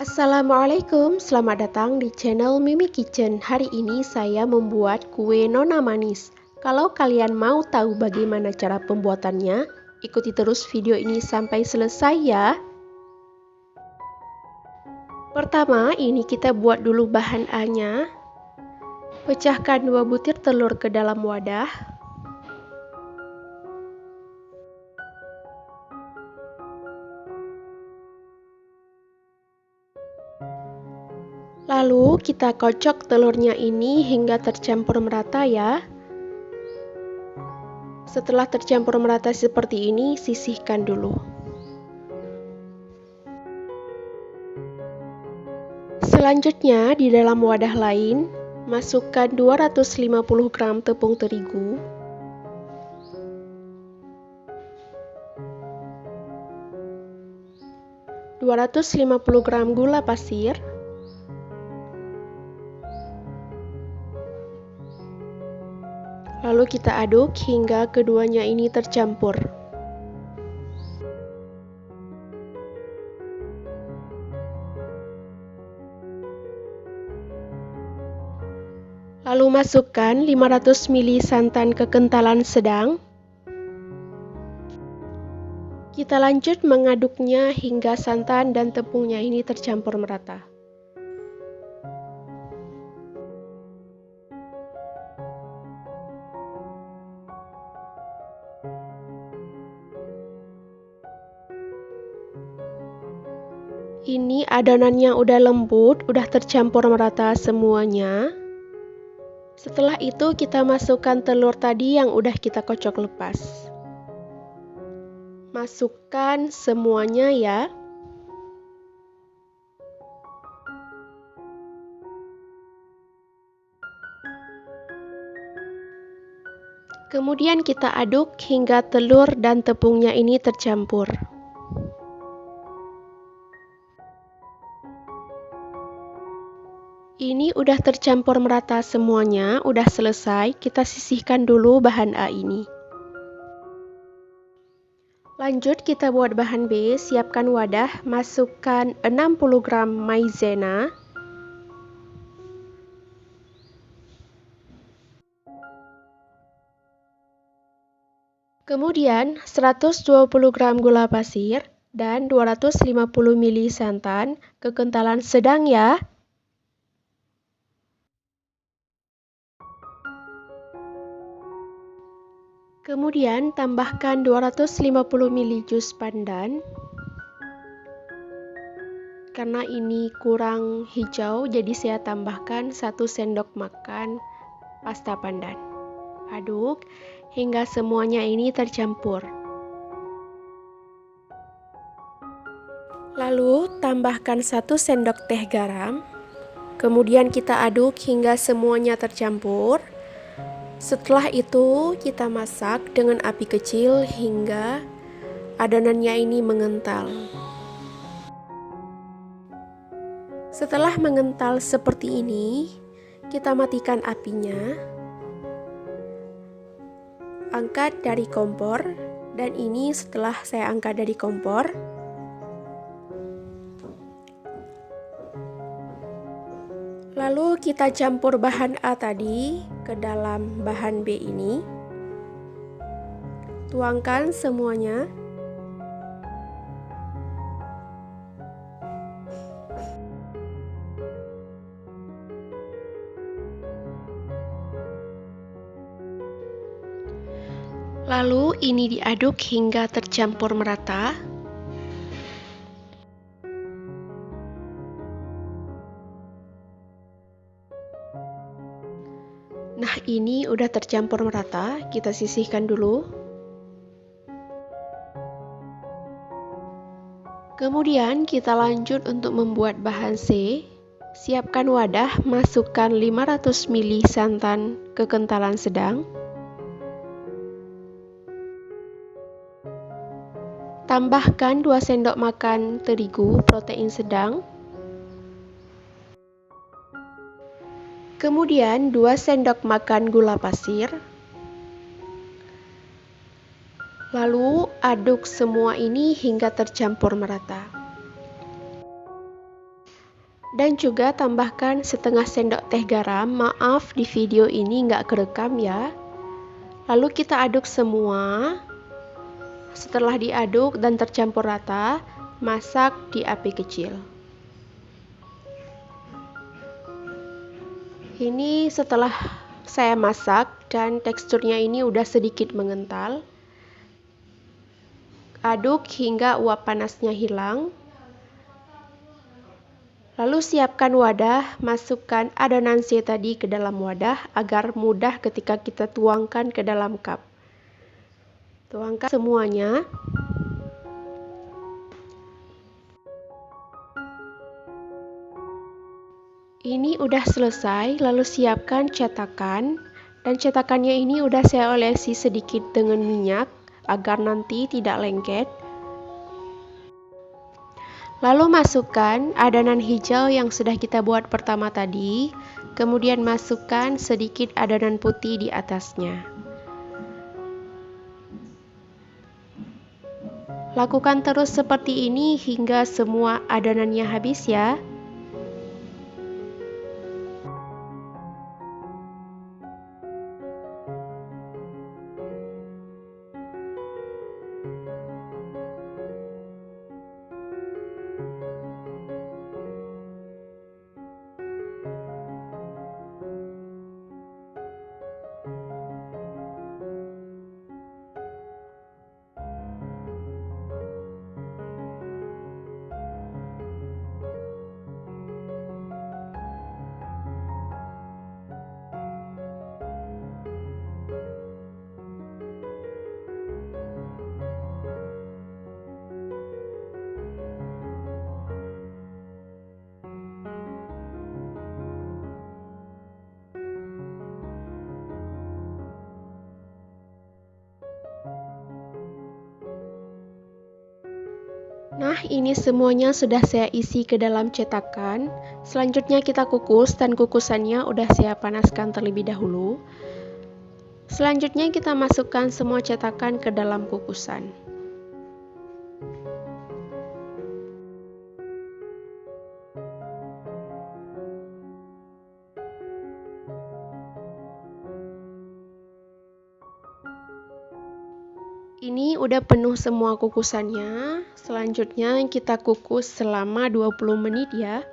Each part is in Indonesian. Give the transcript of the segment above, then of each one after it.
Assalamualaikum, selamat datang di channel Mimi Kitchen. Hari ini saya membuat kue nona manis. Kalau kalian mau tahu bagaimana cara pembuatannya, ikuti terus video ini sampai selesai ya. Pertama, ini kita buat dulu bahan A-nya. Pecahkan 2 butir telur ke dalam wadah. Lalu kita kocok telurnya ini hingga tercampur merata ya. Setelah tercampur merata seperti ini, sisihkan dulu. Selanjutnya, di dalam wadah lain, masukkan 250 gram tepung terigu, 250 gram gula pasir, lalu kita aduk hingga keduanya ini tercampur. Lalu masukkan 500 ml santan kekentalan sedang. Kita lanjut mengaduknya hingga santan dan tepungnya ini tercampur merata. Ini adonannya udah lembut, udah tercampur merata semuanya. Setelah itu kita masukkan telur tadi yang udah kita kocok lepas. Masukkan semuanya ya. Kemudian kita aduk hingga telur dan tepungnya ini tercampur. Ini udah tercampur merata semuanya, udah selesai. Kita sisihkan dulu bahan A ini. Lanjut kita buat bahan B. Siapkan wadah, masukkan 60 gram maizena, kemudian 120 gram gula pasir dan 250 ml santan kekentalan sedang ya. Kemudian tambahkan 250 ml jus pandan. Karena ini kurang hijau, jadi saya tambahkan 1 sendok makan pasta pandan. Aduk hingga semuanya ini tercampur. Lalu tambahkan 1 sendok teh garam. Kemudian kita aduk hingga semuanya tercampur. Setelah itu kita masak dengan api kecil hingga adonannya ini mengental. Setelah mengental seperti ini, kita matikan apinya. Angkat dari kompor, dan ini setelah saya angkat dari kompor. Lalu kita campur bahan A tadi ke dalam bahan B ini. Tuangkan semuanya. Lalu ini diaduk hingga tercampur merata. Nah, ini udah tercampur merata, kita sisihkan dulu. Kemudian kita lanjut untuk membuat bahan C. Siapkan wadah, masukkan 500 ml santan kekentalan sedang. Tambahkan 2 sendok makan terigu protein sedang. Kemudian 2 sendok makan gula pasir. Lalu aduk semua ini hingga tercampur merata. Dan juga tambahkan setengah sendok teh garam. Maaf di video ini nggak kerekam ya. Lalu kita aduk semua. Setelah diaduk dan tercampur rata, masak di api kecil. Ini setelah saya masak dan teksturnya ini udah sedikit mengental. Aduk hingga uap panasnya hilang. Lalu siapkan wadah, masukkan adonan C tadi ke dalam wadah agar mudah ketika kita tuangkan ke dalam cup. Tuangkan semuanya. Ini udah selesai, lalu siapkan cetakan. Dan cetakannya ini udah saya olesi sedikit dengan minyak agar nanti tidak lengket. Lalu masukkan adonan hijau yang sudah kita buat pertama tadi. Kemudian masukkan sedikit adonan putih di atasnya. Lakukan terus seperti ini hingga semua adonannya habis ya. Nah, ini semuanya sudah saya isi ke dalam cetakan. Selanjutnya kita kukus dan kukusannya udah saya panaskan terlebih dahulu. Selanjutnya kita masukkan semua cetakan ke dalam kukusan. Ini udah penuh semua kukusannya. Selanjutnya kita kukus selama 20 menit ya.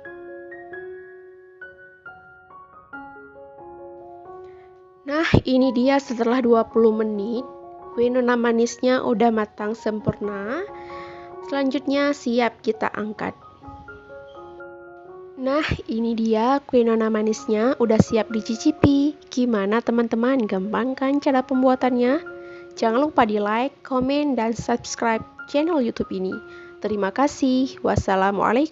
Nah, ini dia setelah 20 menit. Kue nona manisnya udah matang sempurna. Selanjutnya siap kita angkat. Nah, ini dia kue nona manisnya udah siap dicicipi. Gimana teman-teman? Gampang kan cara pembuatannya? Jangan lupa di like, komen, dan subscribe channel YouTube ini. Terima kasih. Wassalamualaikum.